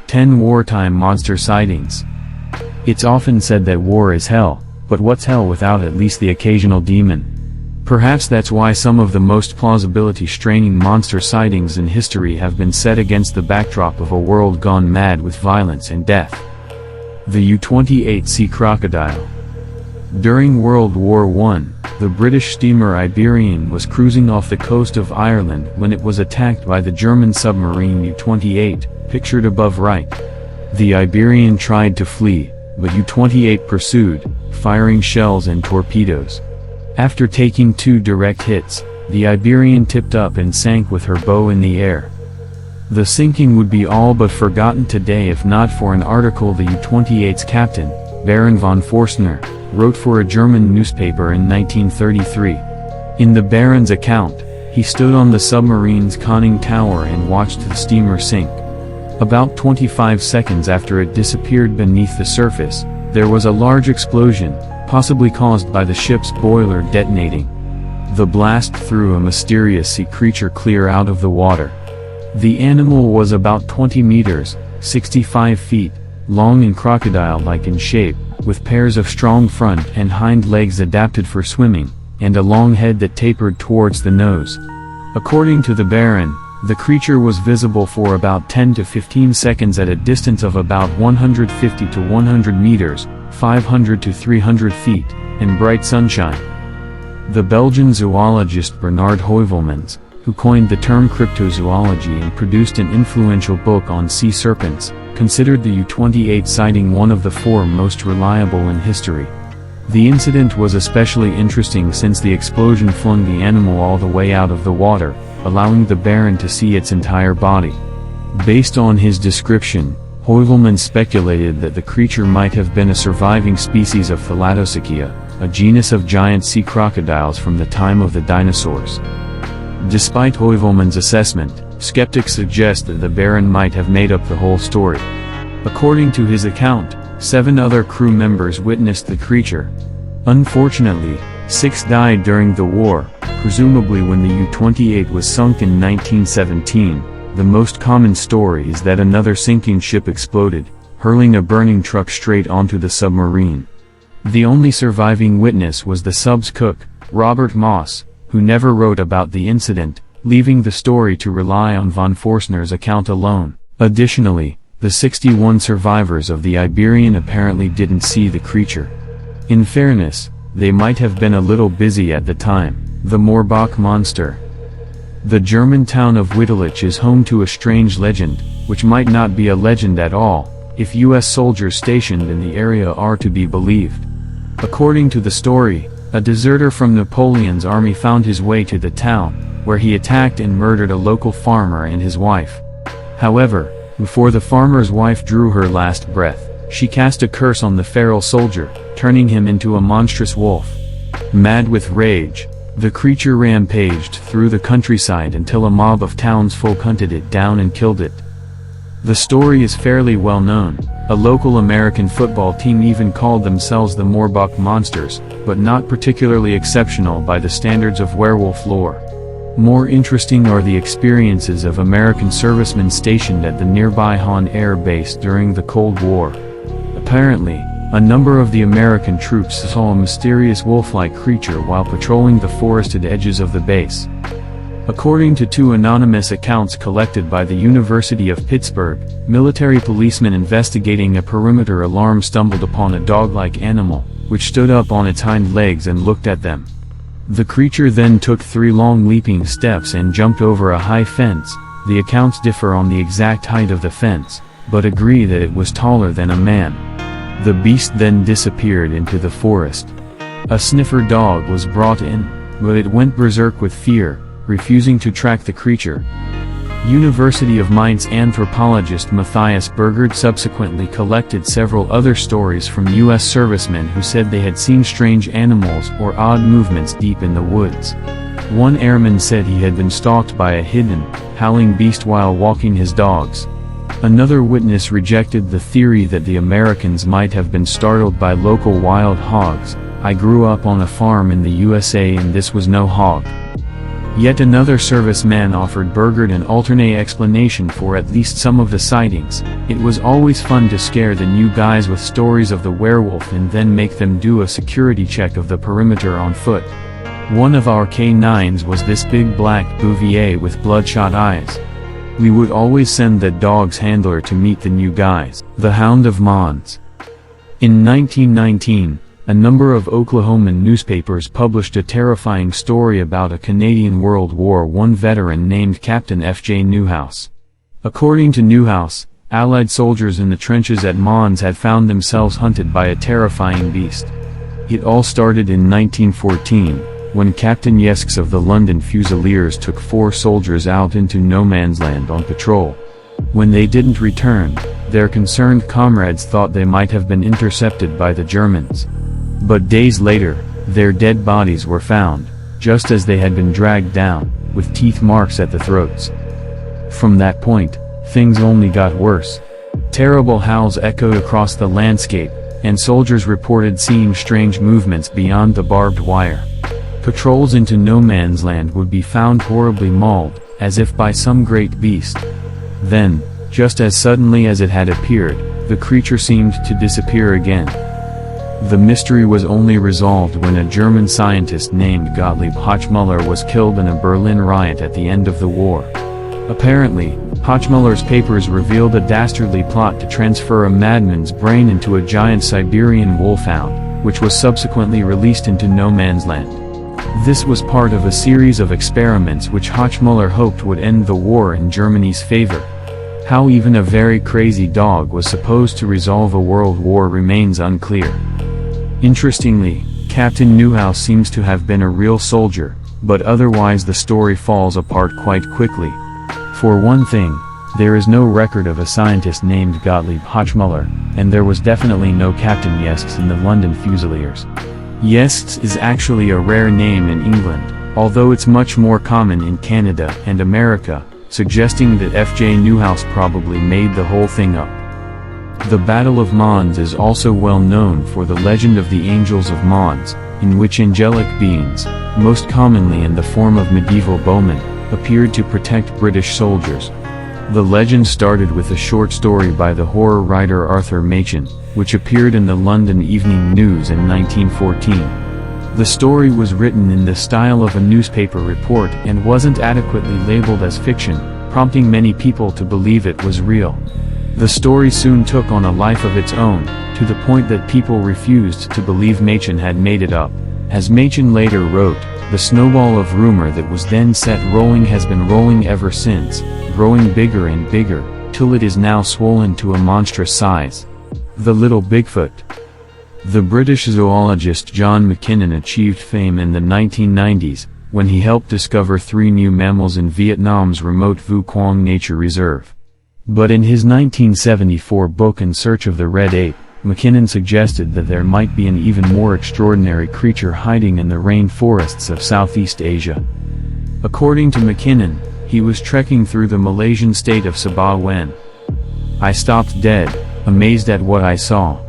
10 Wartime Monster Sightings. It's often said that war is hell, but what's hell without at least the occasional demon? Perhaps that's why some of the most plausibility-straining monster sightings in history have been set against the backdrop of a world gone mad with violence and death. The U-28 Sea Crocodile. During World War I, the British steamer Iberian was cruising off the coast of Ireland when it was attacked by the German submarine U-28, pictured above right. The Iberian tried to flee, but U-28 pursued, firing shells and torpedoes. After taking 2 direct hits, the Iberian tipped up and sank with her bow in the air. The sinking would be all but forgotten today if not for an article the U-28's captain, Baron von Forstner, wrote for a German newspaper in 1933. In the Baron's account, he stood on the submarine's conning tower and watched the steamer sink. About 25 seconds after it disappeared beneath the surface, there was a large explosion, possibly caused by the ship's boiler detonating. The blast threw a mysterious sea creature clear out of the water. The animal was about 20 meters, 65 feet, long and crocodile-like in shape, with pairs of strong front and hind legs adapted for swimming, and a long head that tapered towards the nose. According to the Baron, the creature was visible for about 10 to 15 seconds at a distance of about 150 to 100 meters, 500 to 300 feet, in bright sunshine. The Belgian zoologist Bernard Heuvelmans, who coined the term cryptozoology and produced an influential book on sea serpents, considered the U-28 sighting one of the 4 most reliable in history. The incident was especially interesting since the explosion flung the animal all the way out of the water, allowing the Baron to see its entire body. Based on his description, Heuvelmans speculated that the creature might have been a surviving species of Thalattosuchia, a genus of giant sea crocodiles from the time of the dinosaurs. Despite Heuvelmans' assessment, skeptics suggest that the Baron might have made up the whole story. According to his account, 7 other crew members witnessed the creature. Unfortunately, 6 died during the war, presumably when the U-28 was sunk in 1917. The most common story is that another sinking ship exploded, hurling a burning truck straight onto the submarine. The only surviving witness was the sub's cook, Robert Moss, who never wrote about the incident, leaving the story to rely on von Forstner's account alone. Additionally, the 61 survivors of the Iberian apparently didn't see the creature. In fairness, they might have been a little busy at the time. The Morbach monster. The German town of Wittlich is home to a strange legend, which might not be a legend at all, if US soldiers stationed in the area are to be believed. According to the story, a deserter from Napoleon's army found his way to the town, where he attacked and murdered a local farmer and his wife. However, before the farmer's wife drew her last breath, she cast a curse on the feral soldier, turning him into a monstrous wolf. Mad with rage, the creature rampaged through the countryside until a mob of townsfolk hunted it down and killed it. The story is fairly well known. A local American football team even called themselves the Morbach Monsters, but not particularly exceptional by the standards of werewolf lore. More interesting are the experiences of American servicemen stationed at the nearby Hahn Air Base during the Cold War. Apparently, a number of the American troops saw a mysterious wolf-like creature while patrolling the forested edges of the base. According to 2 anonymous accounts collected by the University of Pittsburgh, military policemen investigating a perimeter alarm stumbled upon a dog-like animal, which stood up on its hind legs and looked at them. The creature then took 3 long leaping steps and jumped over a high fence. The accounts differ on the exact height of the fence, but agree that it was taller than a man. The beast then disappeared into the forest. A sniffer dog was brought in, but it went berserk with fear, refusing to track the creature. University of Mainz anthropologist Matthias Bergard subsequently collected several other stories from U.S. servicemen who said they had seen strange animals or odd movements deep in the woods. One airman said he had been stalked by a hidden, howling beast while walking his dogs. Another witness rejected the theory that the Americans might have been startled by local wild hogs. "I grew up on a farm in the USA and this was no hog." Yet another serviceman offered Burgert an alternate explanation for at least some of the sightings. It was always fun to scare the new guys with stories of the werewolf and then make them do a security check of the perimeter on foot. One of our K9s was this big black Bouvier with bloodshot eyes. We would always send the dog's handler to meet the new guys, the Hound of Mons. In 1919, a number of Oklahoman newspapers published a terrifying story about a Canadian World War I veteran named Captain F.J. Newhouse. According to Newhouse, Allied soldiers in the trenches at Mons had found themselves hunted by a terrifying beast. It all started in 1914, when Captain Yesks of the London Fusiliers took 4 soldiers out into no man's land on patrol. When they didn't return, their concerned comrades thought they might have been intercepted by the Germans. But days later, their dead bodies were found, just as they had been dragged down, with teeth marks at the throats. From that point, things only got worse. Terrible howls echoed across the landscape, and soldiers reported seeing strange movements beyond the barbed wire. Patrols into no man's land would be found horribly mauled, as if by some great beast. Then, just as suddenly as it had appeared, the creature seemed to disappear again. The mystery was only resolved when a German scientist named Gottlieb Hochmuller was killed in a Berlin riot at the end of the war. Apparently, Hochmuller's papers revealed a dastardly plot to transfer a madman's brain into a giant Siberian wolfhound, which was subsequently released into no man's land. This was part of a series of experiments which Hochmuller hoped would end the war in Germany's favor. How even a very crazy dog was supposed to resolve a world war remains unclear. Interestingly, Captain Newhouse seems to have been a real soldier, but otherwise the story falls apart quite quickly. For one thing, there is no record of a scientist named Gottlieb Hochmuller, and there was definitely no Captain Yesks in the London Fusiliers. Yesks is actually a rare name in England, although it's much more common in Canada and America, suggesting that F.J. Newhouse probably made the whole thing up. The Battle of Mons is also well known for the legend of the Angels of Mons, in which angelic beings, most commonly in the form of medieval bowmen, appeared to protect British soldiers. The legend started with a short story by the horror writer Arthur Machen, which appeared in the London Evening News in 1914. The story was written in the style of a newspaper report and wasn't adequately labeled as fiction, prompting many people to believe it was real. The story soon took on a life of its own, to the point that people refused to believe Machen had made it up. As Machen later wrote, the snowball of rumor that was then set rolling has been rolling ever since, growing bigger and bigger, till it is now swollen to a monstrous size. The Little Bigfoot. The British zoologist John Mackinnon achieved fame in the 1990s, when he helped discover 3 new mammals in Vietnam's remote Vu Quang Nature Reserve. But in his 1974 book In Search of the Red Ape, Mackinnon suggested that there might be an even more extraordinary creature hiding in the rainforests of Southeast Asia. According to Mackinnon, he was trekking through the Malaysian state of Sabah when I stopped dead, amazed at what I saw.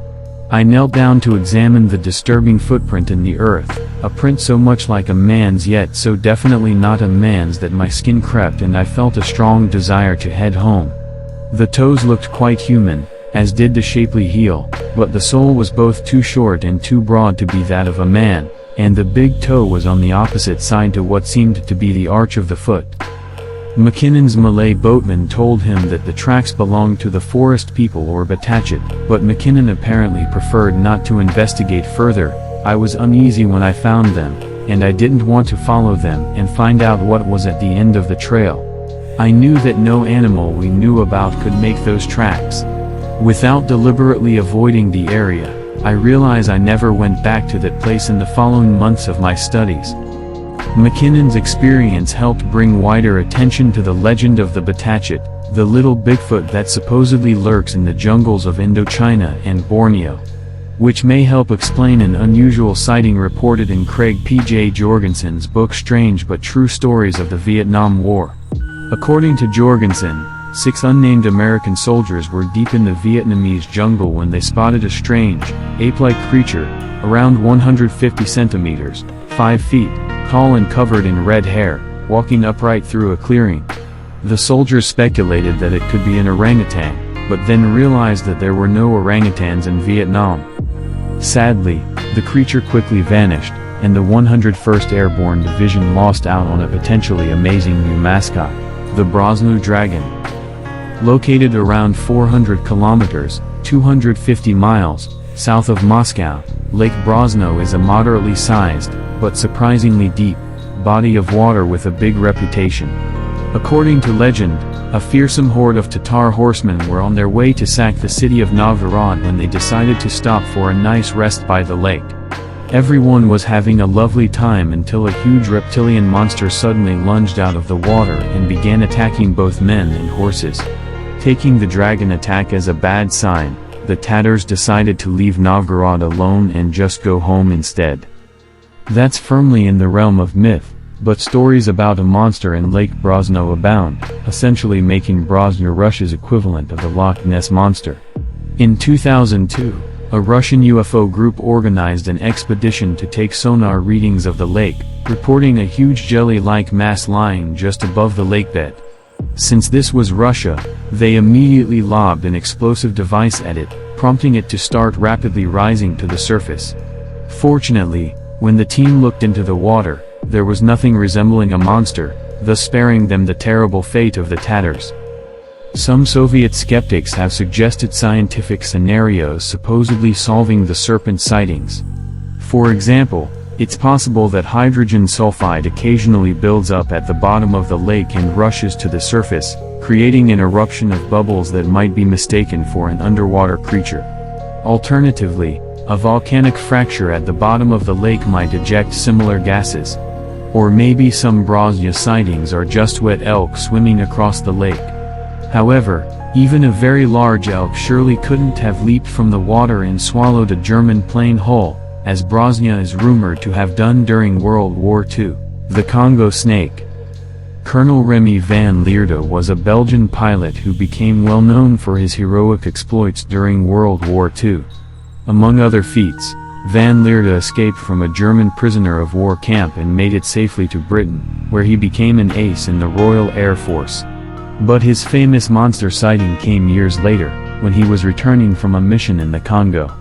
I knelt down to examine the disturbing footprint in the earth, a print so much like a man's yet so definitely not a man's that my skin crept and I felt a strong desire to head home. The toes looked quite human, as did the shapely heel, but the sole was both too short and too broad to be that of a man, and the big toe was on the opposite side to what seemed to be the arch of the foot. Mackinnon's Malay boatman told him that the tracks belonged to the forest people or Batachet, but Mackinnon apparently preferred not to investigate further. I was uneasy when I found them, and I didn't want to follow them and find out what was at the end of the trail. I knew that no animal we knew about could make those tracks. Without deliberately avoiding the area, I realize I never went back to that place in the following months of my studies. Mackinnon's experience helped bring wider attention to the legend of the Batachet, the little Bigfoot that supposedly lurks in the jungles of Indochina and Borneo, which may help explain an unusual sighting reported in Craig P.J. Jorgensen's book Strange But True Stories of the Vietnam War. According to Jorgensen, 6 unnamed American soldiers were deep in the Vietnamese jungle when they spotted a strange, ape-like creature, around 150 centimeters, 5 feet, tall and covered in red hair, walking upright through a clearing. The soldiers speculated that it could be an orangutan, but then realized that there were no orangutans in Vietnam. Sadly, the creature quickly vanished, and the 101st Airborne Division lost out on a potentially amazing new mascot, the Brosno dragon. Located around 400 kilometers, 250 miles, south of Moscow, Lake Brosno is a moderately sized, but surprisingly deep, body of water with a big reputation. According to legend, a fearsome horde of Tatar horsemen were on their way to sack the city of Novgorod when they decided to stop for a nice rest by the lake. Everyone was having a lovely time until a huge reptilian monster suddenly lunged out of the water and began attacking both men and horses. Taking the dragon attack as a bad sign, the Tatars decided to leave Novgorod alone and just go home instead. That's firmly in the realm of myth, but stories about a monster in Lake Brosno abound, essentially making Brosno Russia's equivalent of the Loch Ness Monster. In 2002, a Russian UFO group organized an expedition to take sonar readings of the lake, reporting a huge jelly-like mass lying just above the lakebed. Since this was Russia, they immediately lobbed an explosive device at it, prompting it to start rapidly rising to the surface. Fortunately, when the team looked into the water, there was nothing resembling a monster, thus sparing them the terrible fate of the Tatars. Some Soviet skeptics have suggested scientific scenarios supposedly solving the serpent sightings. For example, it's possible that hydrogen sulfide occasionally builds up at the bottom of the lake and rushes to the surface, creating an eruption of bubbles that might be mistaken for an underwater creature. Alternatively, a volcanic fracture at the bottom of the lake might eject similar gases. Or maybe some Brosno sightings are just wet elk swimming across the lake. However, even a very large elk surely couldn't have leaped from the water and swallowed a German plane hull, as Brosno is rumored to have done during World War II. The Congo snake. Colonel Remy van Leerde was a Belgian pilot who became well known for his heroic exploits during World War II. Among other feats, van Leerde escaped from a German prisoner of war camp and made it safely to Britain, where he became an ace in the Royal Air Force. But his famous monster sighting came years later, when he was returning from a mission in the Congo.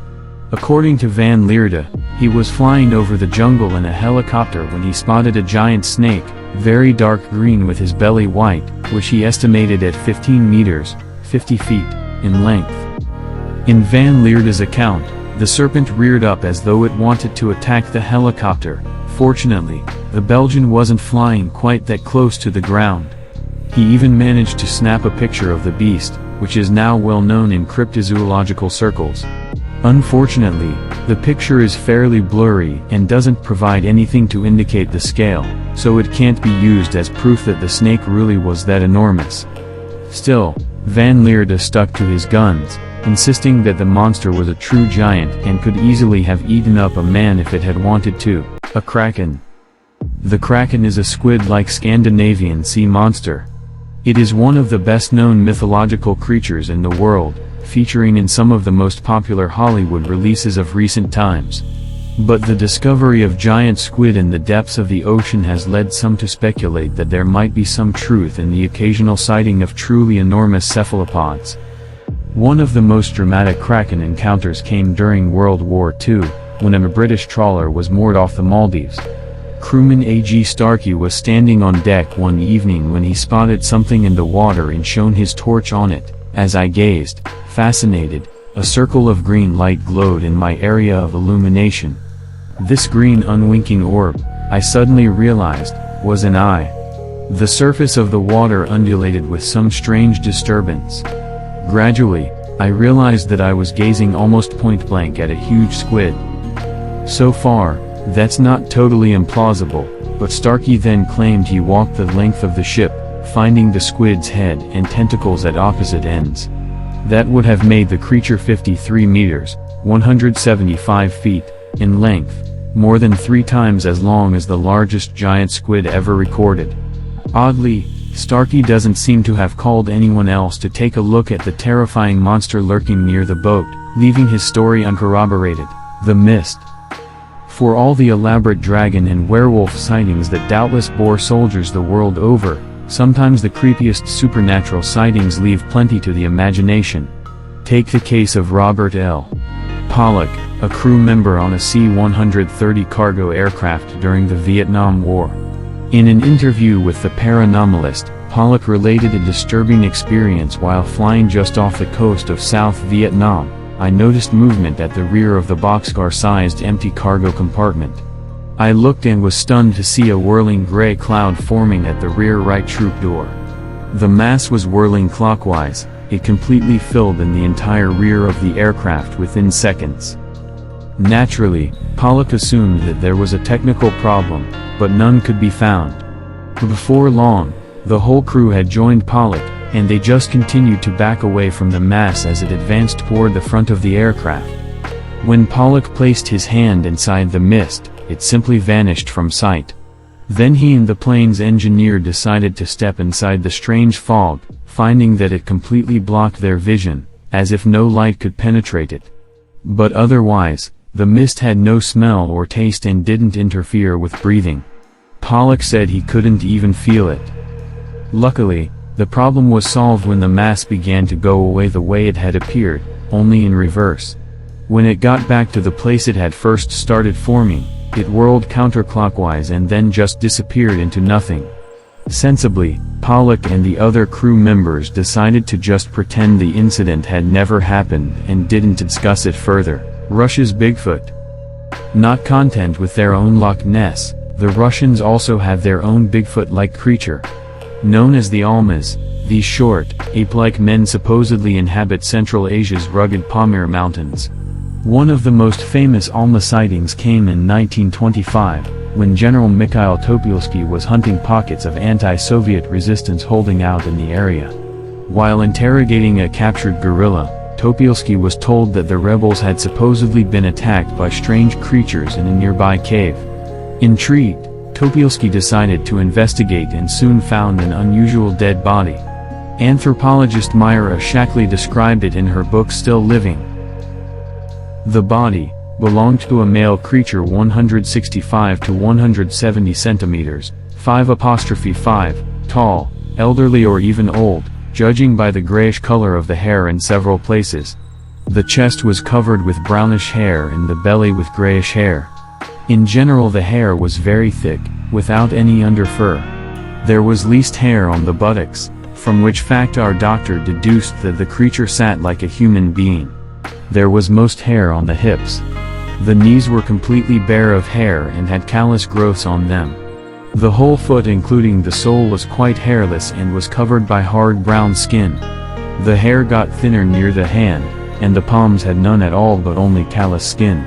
According to van Leerde, he was flying over the jungle in a helicopter when he spotted a giant snake, very dark green with his belly white, which he estimated at 15 meters, 50 feet, in length. In van Leerde's account, the serpent reared up as though it wanted to attack the helicopter. Fortunately, the Belgian wasn't flying quite that close to the ground. He even managed to snap a picture of the beast, which is now well known in cryptozoological circles. Unfortunately, the picture is fairly blurry and doesn't provide anything to indicate the scale, so it can't be used as proof that the snake really was that enormous. Still, van Leerde stuck to his guns, insisting that the monster was a true giant and could easily have eaten up a man if it had wanted to. A Kraken. The Kraken is a squid-like Scandinavian sea monster. It is one of the best-known mythological creatures in the world, featuring in some of the most popular Hollywood releases of recent times. But the discovery of giant squid in the depths of the ocean has led some to speculate that there might be some truth in the occasional sighting of truly enormous cephalopods. One of the most dramatic Kraken encounters came during World War II, when a British trawler was moored off the Maldives. Crewman A.G. Starkey was standing on deck one evening when he spotted something in the water and shone his torch on it. As I gazed, fascinated, a circle of green light glowed in my area of illumination. This green unwinking orb, I suddenly realized, was an eye. The surface of the water undulated with some strange disturbance. Gradually, I realized that I was gazing almost point blank at a huge squid. So far, that's not totally implausible, but Starkey then claimed he walked the length of the ship, finding the squid's head and tentacles at opposite ends. That would have made the creature 53 meters, 175 feet, in length, more than 3 times as long as the largest giant squid ever recorded. Oddly, Starkey doesn't seem to have called anyone else to take a look at the terrifying monster lurking near the boat, leaving his story uncorroborated. The Mist. For all the elaborate dragon and werewolf sightings that doubtless bore soldiers the world over, sometimes the creepiest supernatural sightings leave plenty to the imagination. Take the case of Robert L. Pollock, a crew member on a C-130 cargo aircraft during the Vietnam War. In an interview with the Paranormalist, Pollock related a disturbing experience while flying just off the coast of South Vietnam. I noticed movement at the rear of the boxcar-sized empty cargo compartment. I looked and was stunned to see a whirling gray cloud forming at the rear right troop door. The mass was whirling clockwise. It completely filled in the entire rear of the aircraft within seconds. Naturally, Pollock assumed that there was a technical problem, but none could be found. Before long, the whole crew had joined Pollock, and they just continued to back away from the mass as it advanced toward the front of the aircraft. When Pollock placed his hand inside the mist, it simply vanished from sight. Then he and the plane's engineer decided to step inside the strange fog, finding that it completely blocked their vision, as if no light could penetrate it. But otherwise, the mist had no smell or taste and didn't interfere with breathing. Pollock said he couldn't even feel it. Luckily, the problem was solved when the mass began to go away the way it had appeared, only in reverse. When it got back to the place it had first started forming, it whirled counterclockwise and then just disappeared into nothing. Sensibly, Pollock and the other crew members decided to just pretend the incident had never happened and didn't discuss it further. Russia's Bigfoot. Not content with their own Loch Ness, the Russians also have their own Bigfoot-like creature. Known as the Almas, these short, ape-like men supposedly inhabit Central Asia's rugged Pamir Mountains. One of the most famous Alma sightings came in 1925, when General Mikhail Topielski was hunting pockets of anti-Soviet resistance holding out in the area. While interrogating a captured guerrilla, Topielski was told that the rebels had supposedly been attacked by strange creatures in a nearby cave. Intrigued, Topielski decided to investigate and soon found an unusual dead body. Anthropologist Myra Shackley described it in her book Still Living. The body belonged to a male creature 165 to 170 centimeters, 5'5", tall, elderly or even old, judging by the grayish color of the hair in several places. The chest was covered with brownish hair and the belly with grayish hair. In general the hair was very thick, without any underfur. There was least hair on the buttocks, from which fact our doctor deduced that the creature sat like a human being. There was most hair on the hips. The knees were completely bare of hair and had callus growths on them. The whole foot including the sole was quite hairless and was covered by hard brown skin. The hair got thinner near the hand, and the palms had none at all but only callous skin.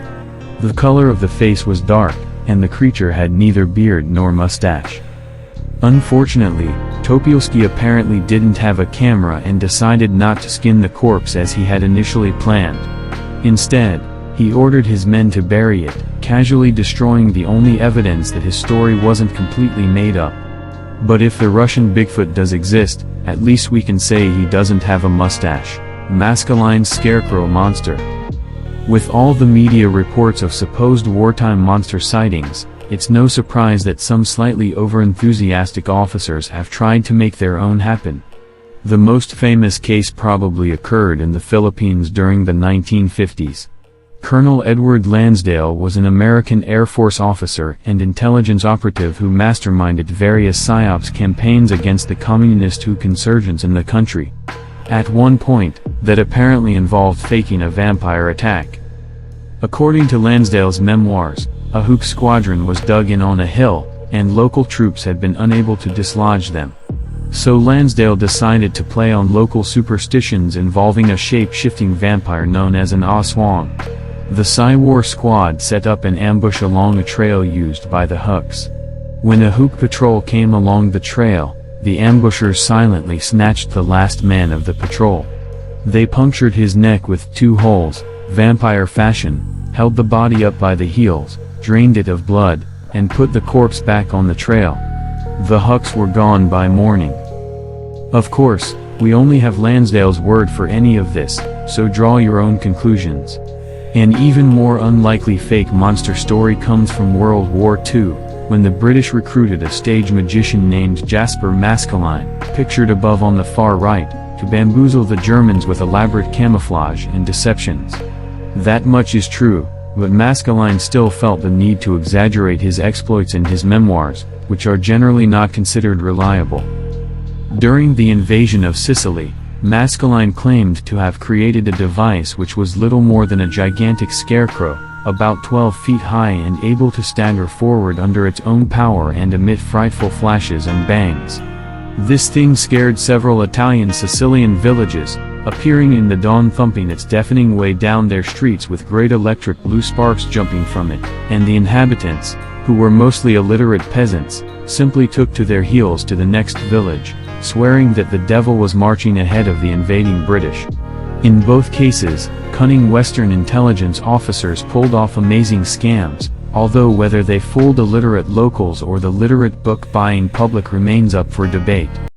The color of the face was dark, and the creature had neither beard nor mustache. Unfortunately, Topielski apparently didn't have a camera and decided not to skin the corpse as he had initially planned. Instead, he ordered his men to bury it, casually destroying the only evidence that his story wasn't completely made up. But if the Russian Bigfoot does exist, at least we can say he doesn't have a mustache. Masculine scarecrow monster. With all the media reports of supposed wartime monster sightings, it's no surprise that some slightly over-enthusiastic officers have tried to make their own happen. The most famous case probably occurred in the Philippines during the 1950s. Colonel Edward Lansdale was an American Air Force officer and intelligence operative who masterminded various PSYOPs campaigns against the communist insurgents in the country. At one point, that apparently involved faking a vampire attack. According to Lansdale's memoirs, a hook squadron was dug in on a hill, and local troops had been unable to dislodge them. So Lansdale decided to play on local superstitions involving a shape-shifting vampire known as an Aswang. The Psy-War squad set up an ambush along a trail used by the hooks. When a hook patrol came along the trail, the ambushers silently snatched the last man of the patrol. They punctured his neck with 2 holes, vampire fashion, held the body up by the heels, drained it of blood, and put the corpse back on the trail. The hooks were gone by morning. Of course, we only have Lansdale's word for any of this, so draw your own conclusions. An even more unlikely fake monster story comes from World War II, when the British recruited a stage magician named Jasper Maskelyne, pictured above on the far right, to bamboozle the Germans with elaborate camouflage and deceptions. That much is true, but Maskelyne still felt the need to exaggerate his exploits in his memoirs, which are generally not considered reliable. During the invasion of Sicily, Maskelyne claimed to have created a device which was little more than a gigantic scarecrow, about 12 feet high and able to stagger forward under its own power and emit frightful flashes and bangs. This thing scared several Italian Sicilian villages, appearing in the dawn, thumping its deafening way down their streets with great electric blue sparks jumping from it, and the inhabitants, who were mostly illiterate peasants, simply took to their heels to the next village, swearing that the devil was marching ahead of the invading British. In both cases, cunning Western intelligence officers pulled off amazing scams, although whether they fooled illiterate locals or the literate book-buying public remains up for debate.